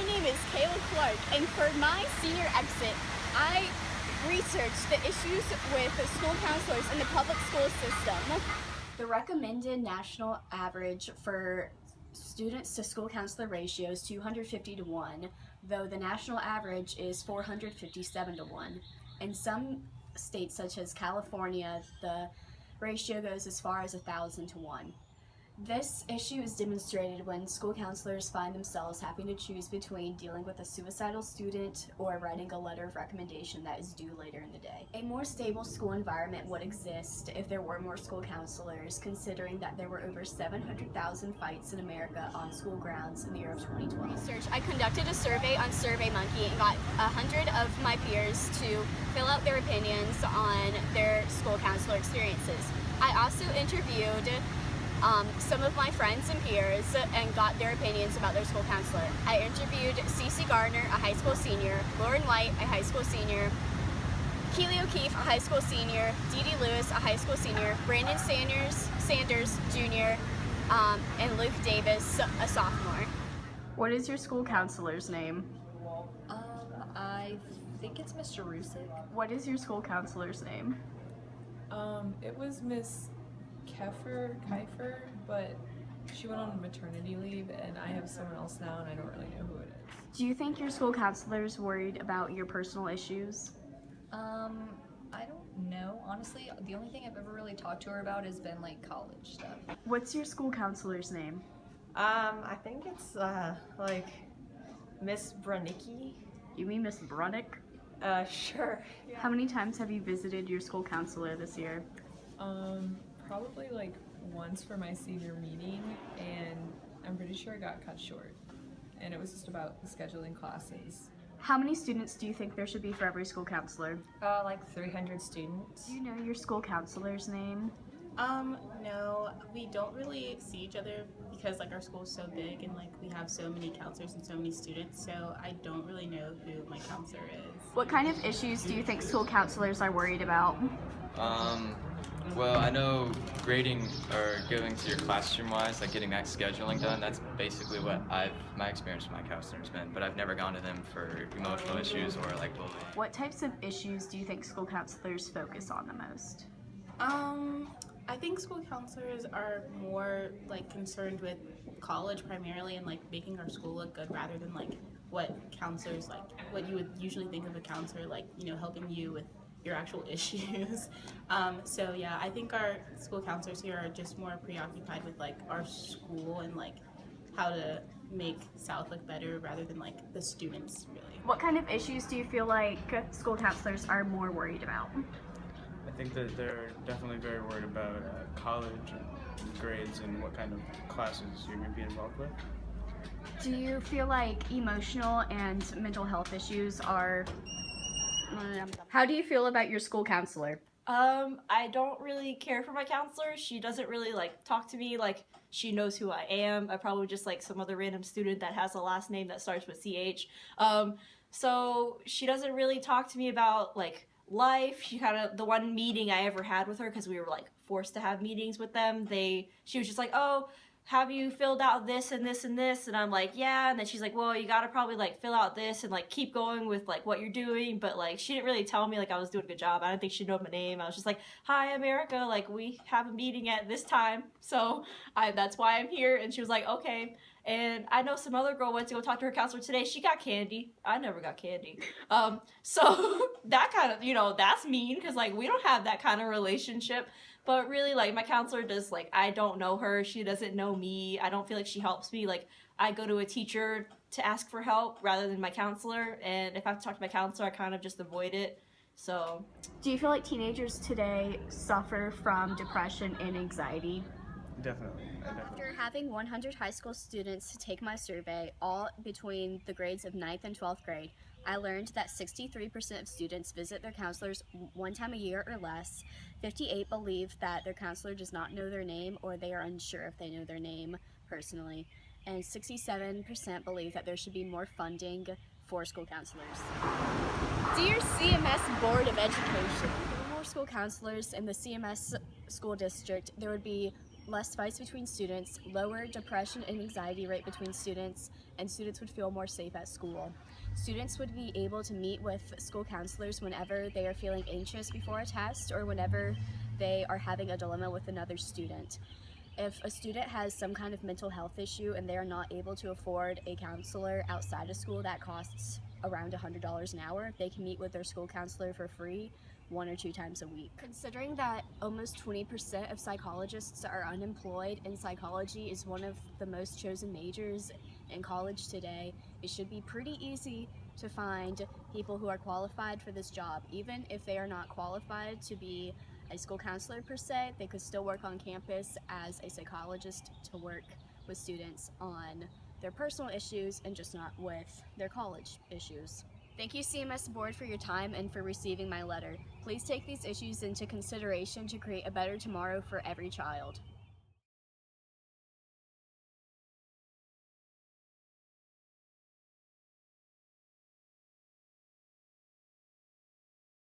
my name is Kayla Clark, and for my senior exit, I researched the issues with school counselors in the public school system. The recommended national average for students to school counselor ratio is 250 to 1, though the national average is 457 to 1. In some states, such as California, the ratio goes as far as 1,000 to 1. This issue is demonstrated when school counselors find themselves having to choose between dealing with a suicidal student or writing a letter of recommendation that is due later in the day. A more stable school environment would exist if there were more school counselors, considering that there were over 700,000 fights in America on school grounds in the year of 2012. Research. I conducted a survey on SurveyMonkey and got 100 of my peers to fill out their opinions on their school counselor experiences. I also interviewed some of my friends and peers and got their opinions about their school counselor. I interviewed Cece Garner, a high school senior, Lauren White, a high school senior, Keely O'Keefe, a high school senior, Dee Dee Lewis, a high school senior, Brandon Sanders Jr., and Luke Davis, a sophomore. What is your school counselor's name? I think it's Mr. Rusick. What is your school counselor's name? It was Miss Kiefer, but she went on maternity leave and I have someone else now and I don't really know who it is. Do you think your school counselor's worried about your personal issues? I don't know. Honestly, the only thing I've ever really talked to her about has been like college stuff. What's your school counselor's name? I think it's like Miss Branicki. You mean Miss Brunick? Sure. Yeah. How many times have you visited your school counselor this year? Probably like once for my senior meeting, and I'm pretty sure it got cut short. And it was just about scheduling classes. How many students do you think there should be for every school counselor? Like 300 students. Do you know your school counselor's name? No, we don't really see each other because like our school's so big and like we have so many counselors and so many students, so I don't really know who my counselor is. What kind of issues do you think school counselors are worried about? Well, I know grading or going to your classroom-wise, like getting that scheduling done, that's basically what my experience with my counselor's been, but I've never gone to them for emotional issues or like bullying. What types of issues do you think school counselors focus on the most? I think school counselors are more like concerned with college primarily and like making our school look good rather than like what counselors like what you would usually think of a counselor, like, you know, helping you with your actual issues. So yeah, I think our school counselors here are just more preoccupied with like our school and like how to make South look better rather than like the students really. What kind of issues do you feel like school counselors are more worried about? I think that they're definitely very worried about college and grades and what kind of classes you're going to be involved with. Do you feel like emotional and mental health issues are... How do you feel about your school counselor? I don't really care for my counselor. She doesn't really like talk to me like she knows who I am. I probably just like some other random student that has a last name that starts with CH. So she doesn't really talk to me about like life. She kind of, the one meeting I ever had with her, because we were like forced to have meetings with them, she was just like, oh, have you filled out this and this and this? And I'm like, yeah. And then she's like, well, you gotta probably like fill out this and like keep going with like what you're doing. But like she didn't really tell me like I was doing a good job. I don't think she knew my name. I was just like, hi, America, like we have a meeting at this time, so that's why I'm here. And she was like, okay. And I know some other girl went to go talk to her counselor today. She got candy. I never got candy. So that kind of, you know, that's mean because like we don't have that kind of relationship. But really, like, my counselor does, like, I don't know her. She doesn't know me. I don't feel like she helps me. Like, I go to a teacher to ask for help rather than my counselor. And if I have to talk to my counselor, I kind of just avoid it. So. Do you feel like teenagers today suffer from depression and anxiety? Definitely. After having 100 high school students take my survey, all between the grades of 9th and 12th grade, I learned that 63% of students visit their counselors one time a year or less. 58% believe that their counselor does not know their name or they are unsure if they know their name personally. And 67% believe that there should be more funding for school counselors. Dear CMS Board of Education, if there were more school counselors in the CMS school district, there would be less fights between students, lower depression and anxiety rate between students, and students would feel more safe at school. Students would be able to meet with school counselors whenever they are feeling anxious before a test or whenever they are having a dilemma with another student. If a student has some kind of mental health issue and they are not able to afford a counselor outside of school that costs around $100 an hour, they can meet with their school counselor for free 1 or 2 times a week. Considering that almost 20% of psychologists are unemployed and psychology is one of the most chosen majors in college today, it should be pretty easy to find people who are qualified for this job. Even if they are not qualified to be a school counselor per se, they could still work on campus as a psychologist to work with students on their personal issues and just not with their college issues. Thank you, CMS Board, for your time and for receiving my letter. Please take these issues into consideration to create a better tomorrow for every child.